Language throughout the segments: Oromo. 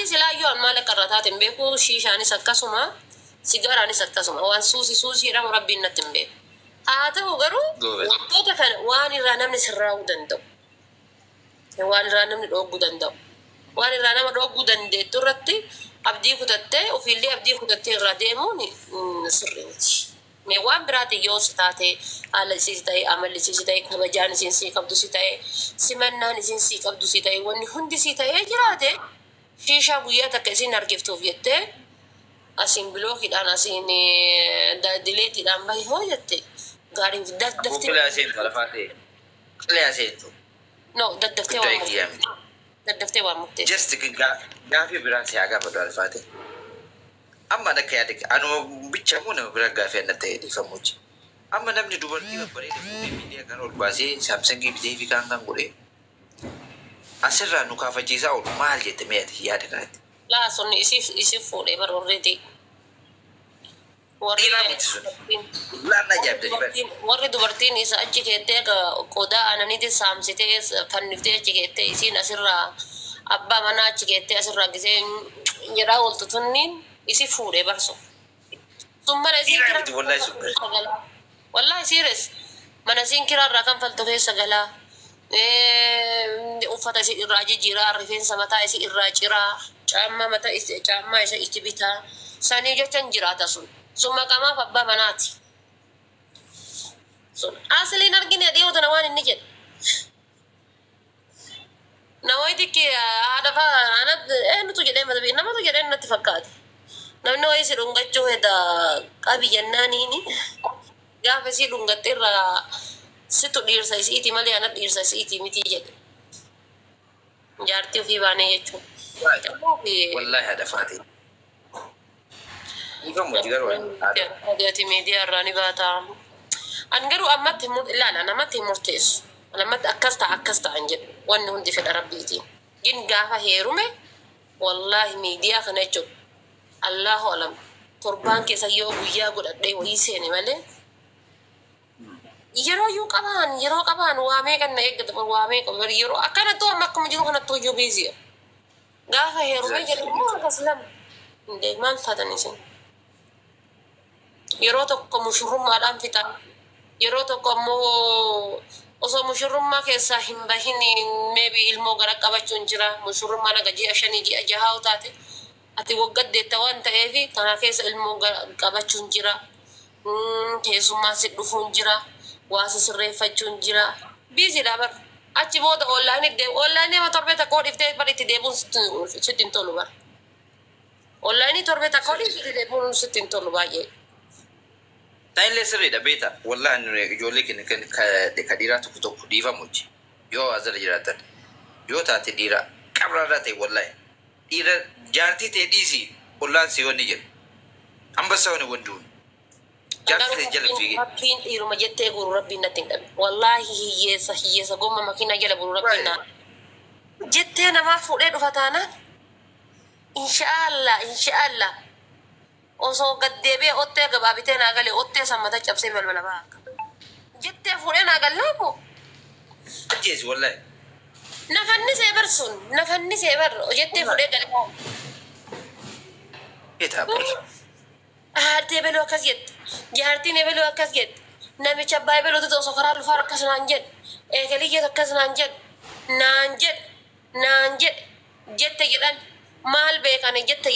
سلا يوم مالك الرتات بيكو شيشاني سكسوما سيجاراني سكسوما وان سوسي رام ربي نتنبه هذا هو غرو وقتها كان واني رانا من سراو دندو واني رانا من روغو دندو واني رانا من روغو دندي ترتي أبدي كتتة وفي اللي أبدي كتتة راديموني سريتي مي وان براتي يوس تاتي على سيتاي عمل سيتاي كبجان سينسي كبدو سيتاي سمنا سينسي كبدو سيتاي وني هندي سيتاي جراتي شيشة بويا تكسين أركفتو فيته أسين بلوكي دان أسين دليتي دان باي هو يته غارين دفتي كل أسين ولا فاتي كل أسين نو دفتي وان دفتي وان مكتي just gaafi biraan si haa gaafadhu alfaate amma akka yaadde anuma bicha moo nama biraa gaafii anna ta'e dhiifamuuti amma namni dubartii babbareeda fuudhee miidiyaa kan ol baasee saamsangii bitee fi kan godhee asirraa nu kaafachiisaa oolu maal jette meeti yaada kanatti laa sun isif fuudhee baroorreeti warri dubartiin isa achi keettee qodaa aananiiti saamsitee fanniftee achi keettee isiin asirraa abbaa manaa achi keettee asirraa gisee jedhaa ooltu tunniin isi fuudhee barso sun mana isiin kiraa wallahi siires mana isiin kiraarraa kan faltu keessa galaa uffata isi irraa jijjiiraa rifeensa mataa isi irraa ciraa caammaa isa itti bitaa sanii jechan jiraata sun maqamaaf abbaa manaati sun asliin argine dhiyootana waan inni jedhe namooti ki haadha faana eenyutu jedhee mata namatu jedhee natti fakkaate namni wayii si dhungachuu heda qabi jennaaniini gaafa si dhungatte irraa situ dhiirsa isiiti malee ana dhiirsa isiiti miti jedhe jaartii ofii baanee jechuudha. Wallahi haadha faati. Agati media rani bata angaru amatti ilala namatti murteessu namatti akkasta anje wanni hundi fedha rabbiiti gin gaafa heerume wallahi media kana jechu Allahu alam torban keessa yoo guyyaa godhadhee wayii seene malee yeroo qaban waamee kan eeggatu waamee qaban yeroo akkana to amma akkuma jiru kana to yoo busy gaafa heerume jedhu akaslam inde maal taatanisin yeroo tokko mushurrummaadhaan fitan yeroo tokko ammoo osoo mushurrummaa keessaa hin bahin maybe ilmoo gara qabachuun jira mushurrummaa naga ji'a 5 ji'a 6 taate ati waggaddeetta waan ta'eef kana keessa ilmoo qabachuun jira keessummaa si dhufuun jira waasa sirreeffachuun jira biisi dhabar achi booda online ma torbe takko dhiftee baritti deebuun sittin tolu bar online torbe takko dhiftee deebuun sittin tolu baay'ee Tain le sirriidha beeta wallahi ijoollee keenya kan dhiiraa tokko dhiifamuuti yoo azala jiraatan yoo taate dhiira qabraarraa ta'e wallahi dhiira jaartii ta'e dhiisii ollaan si wanni jedhu ambassa wani wanduun jaartii ta'e jala fiigee makkiin dhiiruma jettee guru rabbiin natti hin dhabe wallahi hiyyeessa gomma makiina jala guru rabbiin naa jettee namaa fuudhee dhufa taanaan inshaallah osoo gaddeebee ottee gabaabitee naa galee ottee sammata cabsee balbala baaka jettee fuudhee naa gallaamu ajjeesi wallahi nafanni see bar jettee fuudhee galee beeta abboos aartee beloo akkas jette jaartiin beloo akkas jette namicha abbaa belootu osoo karaa dhufaa akkas naan jedhe eegaliyyeetu akkas naan jedhe jette jedhan maal beekani jette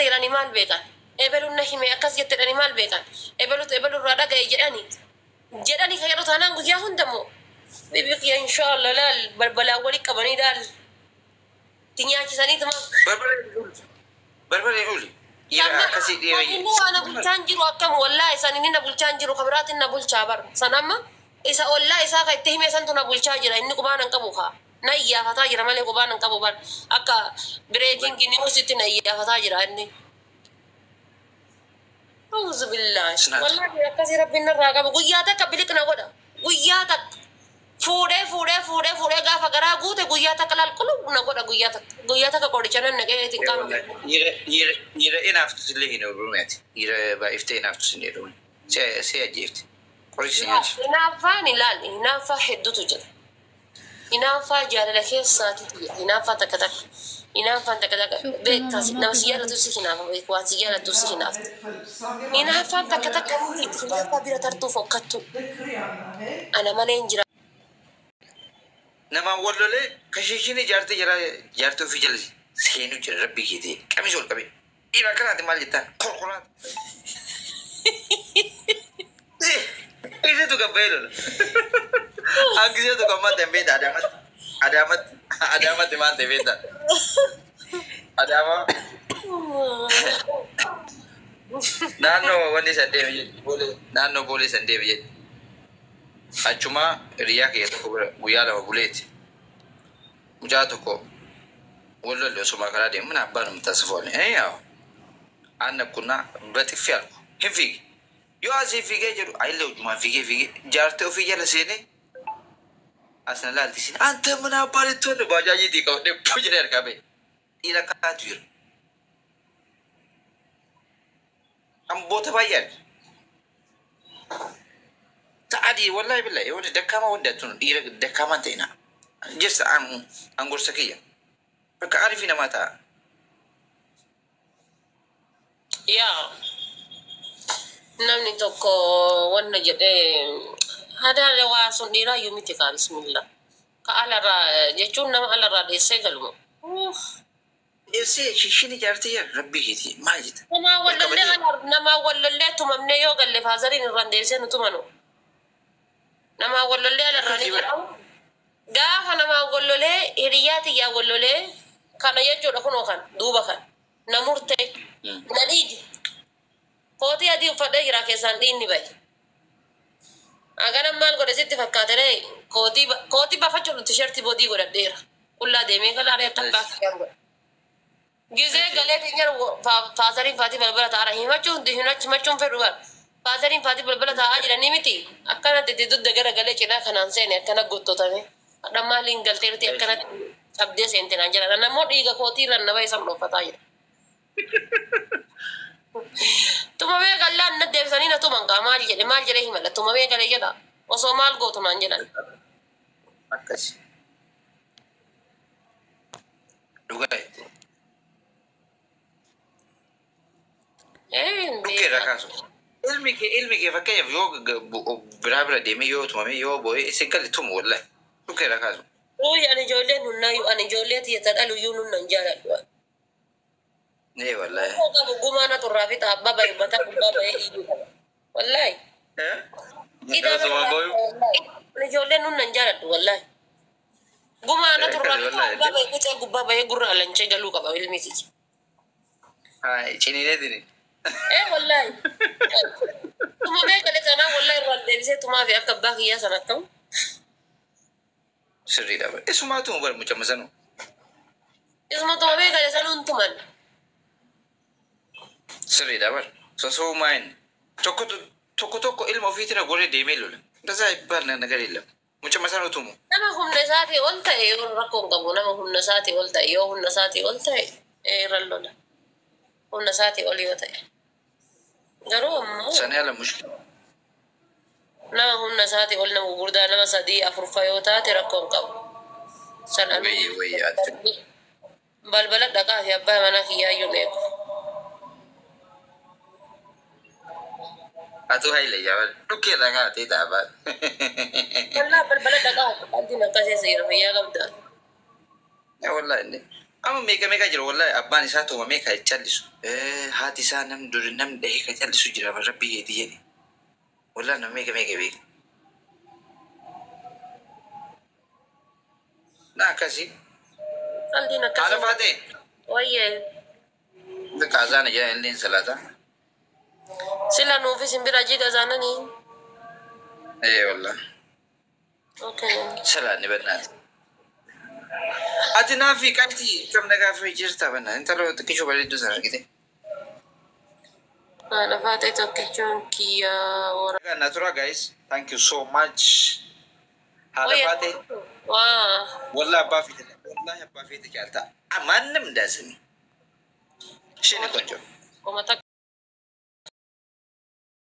jedhani maal beekan ebeluun na hime akkas jettedhani maal beekan ebeluurraa dhaga'e jedhani ka jedhu taanaan guyyaa hundamoo bibikya inshaallah laal balbalaa wali qabanii daal tinyaachisaniituma barbaree uli yaa akkasii dhiiree inni waan bulchaan jiru akkam wallahi san inni na bulchaan jiru kabiraatiin na bulchaa bar san amma isa ollaa isaa ka itti hime santu na bulchaa jira inni qubaanan qabu kaa na iyyafataa jira malee qubaanan qabu bar akka bireekingi niwusitti na iyyafataa jira inni auzu billahi wallahi akkasii rabbiin narraa qaba guyyaa takka biliqna godha guyyaa takka fuudhee gaafa garaa guute guyyaa takka lalqulu na godha guyyaa takka qoricha nan naqee itin qaama dhiira inaaftusillee hin oolumeeti dhiira baay'iftee inaaftusinlee dhume si ajjeefte qorichi nyaachif hinaaffaan ilaal hinaaffaa hedduutu jira hinaaffaa jaalala keessaati hinaaffaa takka Inaafaan takka takka beektaa nama si jaallatu si hinaaf waan si jaallatu si hinaaf. Inaafaan takka takka hinaafaa bira tartuu fokkattu. Ana malee hin jira. Nama wallolee kashiishini jaartii ofii jala seenuu jira rabbii keetii qamis ol qabee dhiira akkanaati maal jettaan korkoraata. Isitu gabbee lola. Angisiitu gammata hin beekta Adaamatti maal ta'e beekta. Adaama naannoo wanni san deeme jedhe naannoo boolee san deeme jedhe achumaa hiriyaa kiyya tokko bira guyyaa lama buleeti mucaa tokko wallolle osuma karaa deemu mana abbaan mutasifoon yaa anna kunna batifi alku hin fiigi yoo asii fiigee jedhu ayillee ujumaa fiigee jaartee ofii jala seenee asna laalti sin anta mana abbaan tolle bajaajii xiqqoo dhibbu jedhee argaa bee dhiira kaatu jira. Amboota baay'een ta'adii wallahi billahi yoo dakkaama wanda tun dhiira dakkaamaan ta'ina jecha angorsa kiyya bakka ariifi namaa ta'a. Yaa namni tokko wanna jedhee hadaala waa sun dhiiraa yoo miti kaa bismillah ka alarraa jechuun nama alarraa dheessee galuma. Ese shishini jaartii rabbii keetii maal jetta? Nama wallollee tumamnee yoo galle faazariin irraan deebisee nu tumanu. Nama wallollee alarraan jedhamu. Gaafa nama wallolee hiriyaati yaa wallolee kana jechuudha kunoo kan duuba kan na murtee na dhiigi. Kootii adii uffadhee jira keessaan dhiinni bahe. Aganan maal godhe sitti fakkaatee kootii baafachuudhu tishertii boodii godhadheera. Qullaa deemee galaaree akkan baafatan godha. Gizee galee tinggal faazariin faatii balbala taa'aa himachuun fedhu kan faazariin faatii balbala taa'aa jiranii miti akkanatti itti dudda gara galee cinaa kanaan seene akkana gottotame dhammaaliin galteerti akkanatti cabdee seente naan jedha nammoo dhiiga kootii irraan nama isaan dhoofataa jira. Tumamee gallaan na deebisanii na tuman kaa maal jedhee himala tumamee galee jedha osoo maal gootu naan jedhan. Akkasi. Dhugaa. Oke rakasu. Ilmi ke fakkeenyaaf yoo biraa deemee yoo tumame yoo boo'e isin galli tumu wallahi. Oke rakasu. Uy ani ijoollee nunnaayyuu ani ijoollee tiyyata dhaluyyuu nunnan jaaladhu. Nee wallahi. Qabu gumaana turraa fi xaabbaa bahe mataa gubbaa bahee iyyuu qaba. Wallahi. Ijoollee nunnan jaaladhu wallahi. Gumaana turraa fi xaabbaa bahee qucee gubbaa bahee gurra alanchee galuu qaba ilmi kiyya. Hai ciniinee dini. Wallahi. Tumamee galee kanaa wallahi irraan deebisee tumaa fi akka abbaa kiyyaa sana ta'u. Sirriidha bara. Isumaatu bara mucama sanuu. Isuma tumamee galee sanuun tuman. Sirriidha bara. Sosoo maayin. Tokko ilma ofiitira goree deemee lola. Dasaa ibbaan nagarii lama. Mucama sanuu tumu. Nama humna isaatii ol ta'e yoo rakkoon qabu nama humna isaatii ol ta'e yoo humna isaatii ol ta'e irraan lola. Humna isaatii ol yoo ta'e. Garuu ammoo. Sana yaala mushkila. Nama humna isaatii ol nama gurguddaa nama 3-4 yoo taate rakkoon qabu. Sana wayii balbala dhaqaa fi abbaa manaa kiyyaayyuu beeku. Atu haile yaabal dhukkee dhaqaa ta'e taa'abaa. Wallaa balbala dhaqaa addiin akkasii seera fayyaa qabda. Wallaa inni. Amma meeqa jira wallahi abbaan isaa tumamee ka callisu. Haati isaa nam dhahee ka callisu jira rabbii keetii jedhe. Wallahi nama meeqa beeka. Na akkasii. Qaldiin akkasii. Haala faatee. Wayyee. Kaazaan jira inni salaata. Sila nuufi simbira jiga zaananii. Wallahi. Okay. Salaanni bannaati. Ati naafi qabxii kam nagaa fi jirta banna intalo xiqqishoo bareedduu sana argite. Haala faatee tokkichoon kiyyaa wara. Natura guys, thank you so much. Haala faatee. Wallahi abbaa fiite jaalta. Amannam daasanii. Shini konjo.